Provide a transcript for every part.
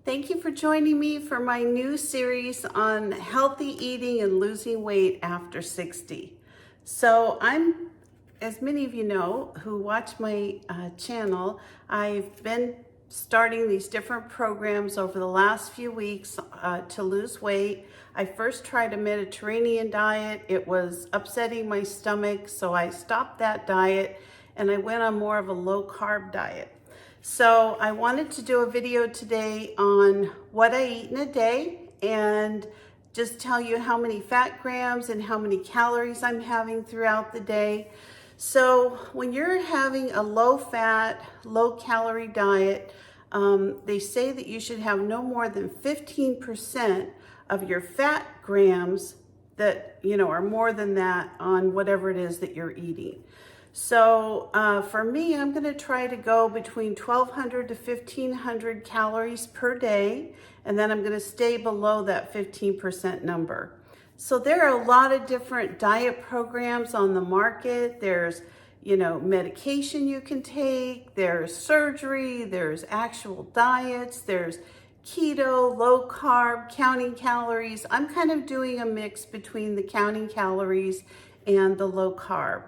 Thank you for joining me for my new series on healthy eating and losing weight after 60. So as many of you know who watch my channel, I've been starting these different programs over the last few weeks to lose weight. I first tried a Mediterranean diet. It was upsetting my stomach, so I stopped that diet and I went on more of a low carb diet. So I wanted to do a video today on what I eat in a day and just tell you how many fat grams and how many calories I'm having throughout the day. So when you're having a low fat, low calorie diet, they say that you should have no more than 15% of your fat grams that, are more than that on whatever it is that you're eating. So for me, I'm going to try to go between 1,200 to 1,500 calories per day, and then I'm going to stay below that 15% number. So there are a lot of different diet programs on the market. There's, medication you can take, there's surgery, there's actual diets, there's keto, low carb, counting calories. I'm kind of doing a mix between the counting calories and the low carb.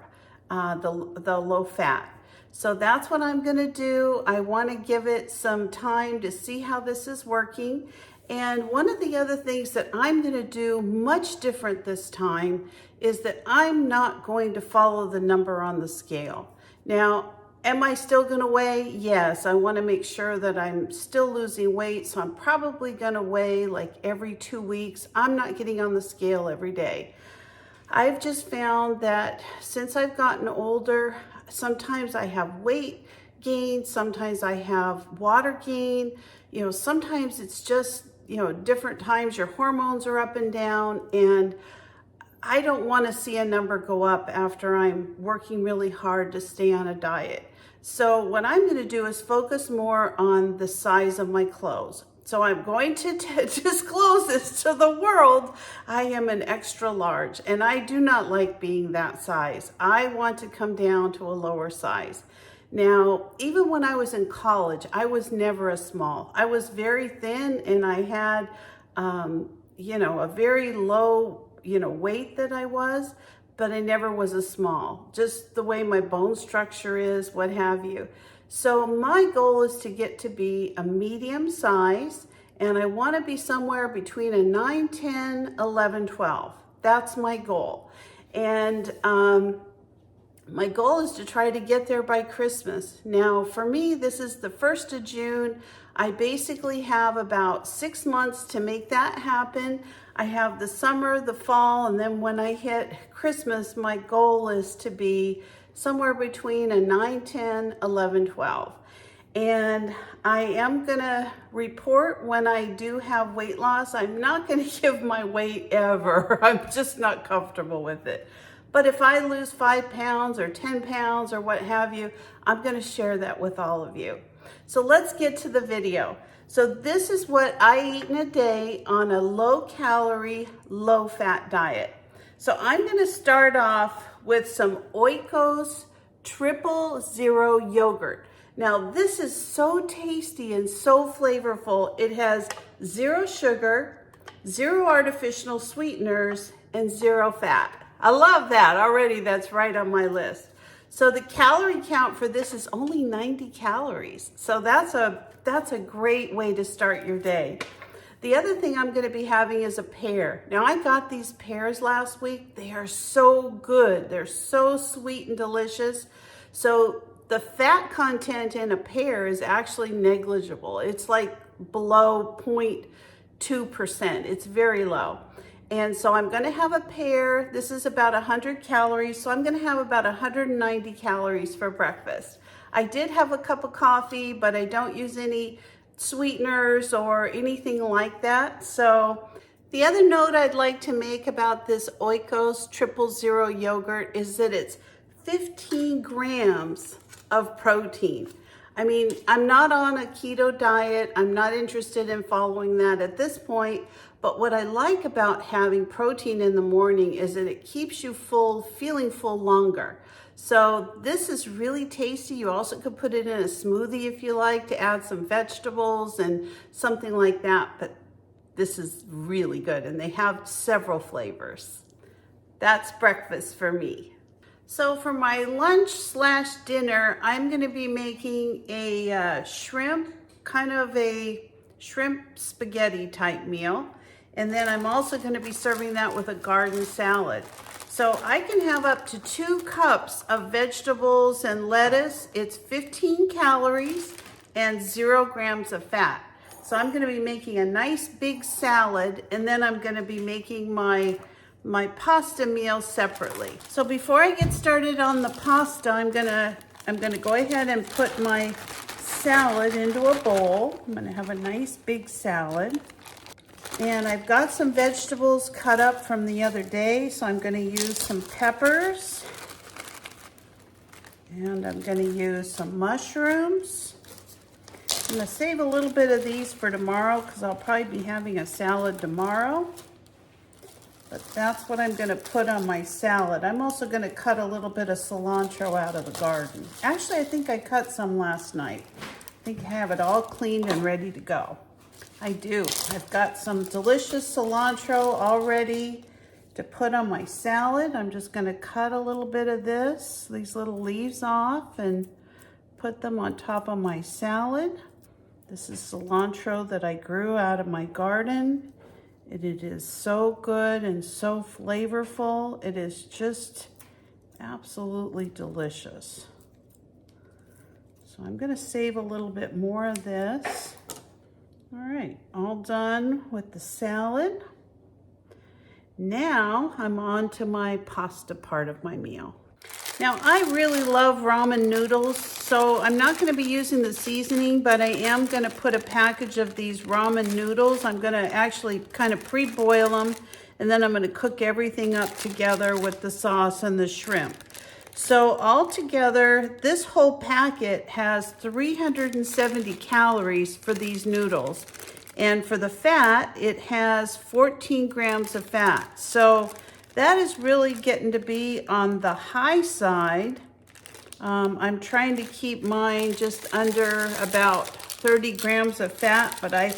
The low fat. So that's what I'm going to do. I want to give it some time to see how this is working. And one of the other things that I'm going to do much different this time is that I'm not going to follow the number on the scale. Now, am I still going to weigh? Yes, I want to make sure that I'm still losing weight. So I'm probably going to weigh like every 2 weeks. I'm not getting on the scale every day. I've just found that since I've gotten older, sometimes I have weight gain, sometimes I have water gain, sometimes it's just, different times your hormones are up and down, and I don't want to see a number go up after I'm working really hard to stay on a diet. So what I'm going to do is focus more on the size of my clothes. So I'm going to disclose this to the world. I am an extra large, and I do not like being that size. I want to come down to a lower size. Now, even when I was in college, I was never a small. I was very thin, and I had, a very low, weight that I was, but I never was a small. Just the way my bone structure is, what have you. So my goal is to get to be a medium size, and I want to be somewhere between a 9, 10, 11, 12. That's my goal. And my goal is to try to get there by Christmas. Now, for me, this is the 1st of June. I basically have about 6 months to make that happen. I have the summer, the fall, and then when I hit Christmas, my goal is to be somewhere between a 9, 10, 11, 12. And I am gonna report when I do have weight loss. I'm not gonna give my weight ever. I'm just not comfortable with it. But if I lose 5 pounds or 10 pounds or what have you, I'm gonna share that with all of you. So let's get to the video. So this is what I eat in a day on a low calorie, low fat diet. So I'm gonna start off with some Oikos 000 yogurt. Now this is so tasty and so flavorful. It has 0 sugar, 0 artificial sweeteners, and 0 fat. I love that already. That's right on my list. So the calorie count for this is only 90 calories. So that's a great way to start your day. The other thing I'm going to be having is a pear. Now, I got these pears last week. They are so good. They're so sweet and delicious. So the fat content in a pear is actually negligible. It's like below 0.2%. It's very low. And so I'm going to have a pear. This is about 100 calories. So I'm going to have about 190 calories for breakfast. I did have a cup of coffee, but I don't use any sweeteners or anything like that. So the other note I'd like to make about this Oikos 000 yogurt is that it's 15 grams of protein. I mean, I'm not on a keto diet. I'm not interested in following that at this point. But what I like about having protein in the morning is that it keeps you full, feeling full longer. So this is really tasty. You also could put it in a smoothie if you like to add some vegetables and something like that, but this is really good and they have several flavors. That's breakfast for me. So for my lunch slash dinner, I'm gonna be making a shrimp, kind of a shrimp spaghetti type meal. And then I'm also gonna be serving that with a garden salad. So I can have up to 2 cups of vegetables and lettuce. It's 15 calories and 0 grams of fat. So I'm gonna be making a nice big salad, and then I'm gonna be making my pasta meal separately. So before I get started on the pasta, I'm gonna go ahead and put my salad into a bowl. I'm gonna have a nice big salad. And I've got some vegetables cut up from the other day, so I'm gonna use some peppers. And I'm gonna use some mushrooms. I'm gonna save a little bit of these for tomorrow because I'll probably be having a salad tomorrow. But that's what I'm gonna put on my salad. I'm also gonna cut a little bit of cilantro out of the garden. Actually, I think I cut some last night. I think I have it all cleaned and ready to go. I do. I've got some delicious cilantro all ready to put on my salad. I'm just gonna cut a little bit of these little leaves off and put them on top of my salad. This is cilantro that I grew out of my garden. It is so good and so flavorful. It is just absolutely delicious. So I'm gonna save a little bit more of this. All right, all done with the salad. Now I'm on to my pasta part of my meal. Now I really love ramen noodles, so I'm not gonna be using the seasoning, but I am gonna put a package of these ramen noodles. I'm gonna actually kind of pre-boil them, and then I'm gonna cook everything up together with the sauce and the shrimp. So altogether, this whole packet has 370 calories for these noodles. And for the fat, it has 14 grams of fat. So that is really getting to be on the high side. I'm trying to keep mine just under about 30 grams of fat, but I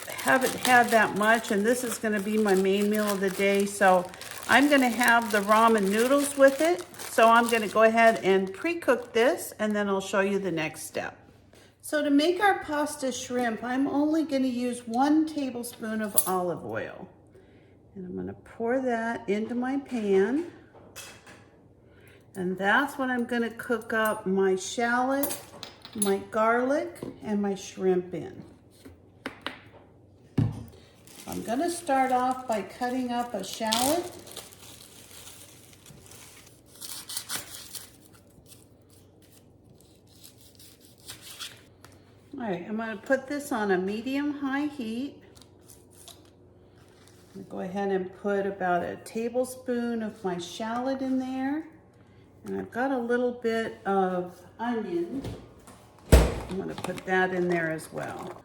haven't had that much, and this is gonna be my main meal of the day. So I'm gonna have the ramen noodles with it. So I'm gonna go ahead and pre-cook this, and then I'll show you the next step. So to make our pasta shrimp, I'm only gonna use 1 tablespoon of olive oil. And I'm gonna pour that into my pan. And that's what I'm gonna cook up my shallot, my garlic, and my shrimp in. I'm gonna start off by cutting up a shallot. All right, I'm gonna put this on a medium-high heat. I'm gonna go ahead and put about a tablespoon of my shallot in there. And I've got a little bit of onion. I'm gonna put that in there as well.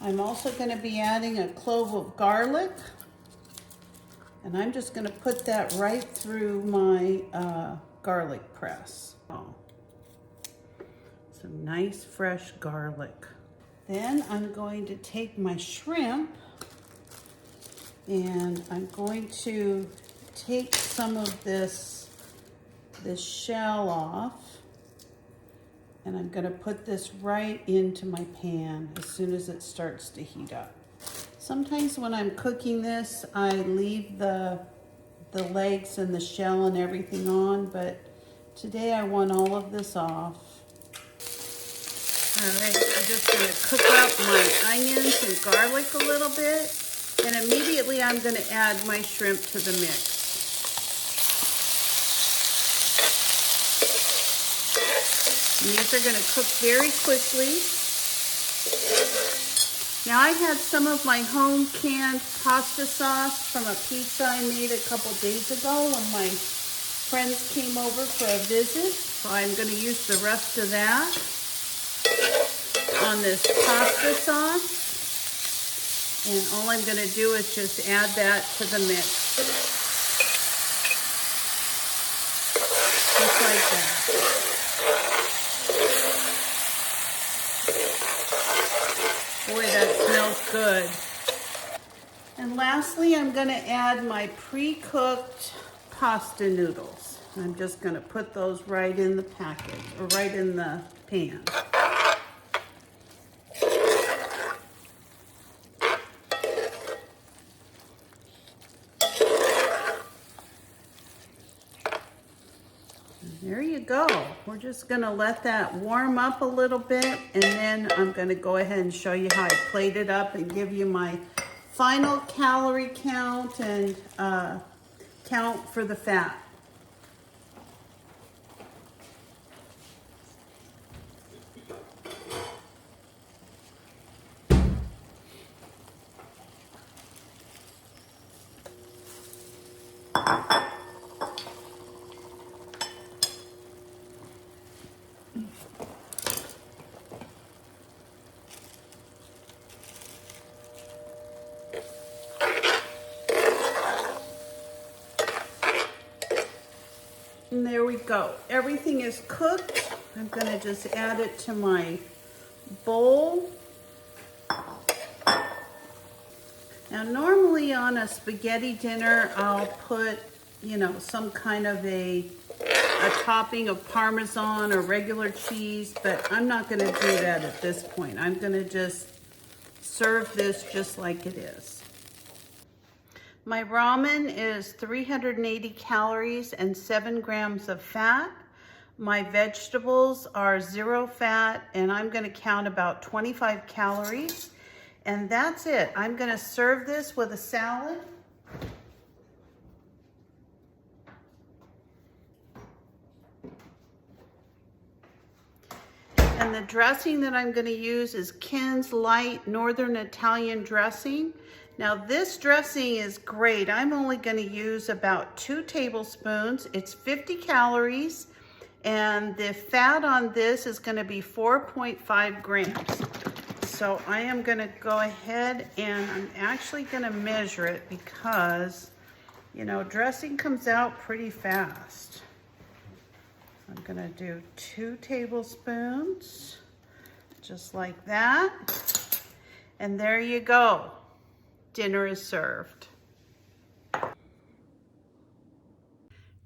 I'm also gonna be adding a clove of garlic. And I'm just gonna put that right through my garlic press. Some nice fresh garlic. Then I'm going to take my shrimp and I'm going to take some of this shell off, and I'm going to put this right into my pan as soon as it starts to heat up. Sometimes when I'm cooking this, I leave the legs and the shell and everything on, but today I want all of this off. All right, I'm just gonna cook up my onions and garlic a little bit, and immediately I'm gonna add my shrimp to the mix. And these are gonna cook very quickly. Now I had some of my home canned pasta sauce from a pizza I made a couple days ago when my friends came over for a visit. So I'm gonna use the rest of that on this pasta sauce. And all I'm gonna do is just add that to the mix. just like that. Boy, that smells good. And lastly, I'm gonna add my pre-cooked pasta noodles. I'm just gonna put those right in the package, or right in the pan. There you go. We're just gonna let that warm up a little bit, and then I'm gonna go ahead and show you how I plate it up and give you my final calorie count and count for the fat. And there we go. Everything is cooked. I'm gonna just add it to my bowl. Now, normally on a spaghetti dinner, I'll put, you know, some kind of a topping of Parmesan or regular cheese, but I'm not gonna do that at this point. I'm gonna just serve this just like it is. My ramen is 380 calories and 7 grams of fat. My vegetables are 0 fat, and I'm gonna count about 25 calories. And that's it. I'm gonna serve this with a salad. And the dressing that I'm gonna use is Ken's Light Northern Italian dressing. Now this dressing is great. I'm only gonna use about 2 tablespoons. It's 50 calories, and the fat on this is gonna be 4.5 grams. So I am gonna go ahead and I'm actually gonna measure it because, you know, dressing comes out pretty fast. I'm gonna do 2 tablespoons, just like that. And there you go. Dinner is served.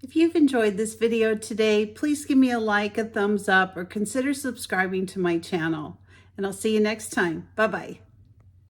If you've enjoyed this video today, please give me a like, a thumbs up, or consider subscribing to my channel. And I'll see you next time. Bye-bye.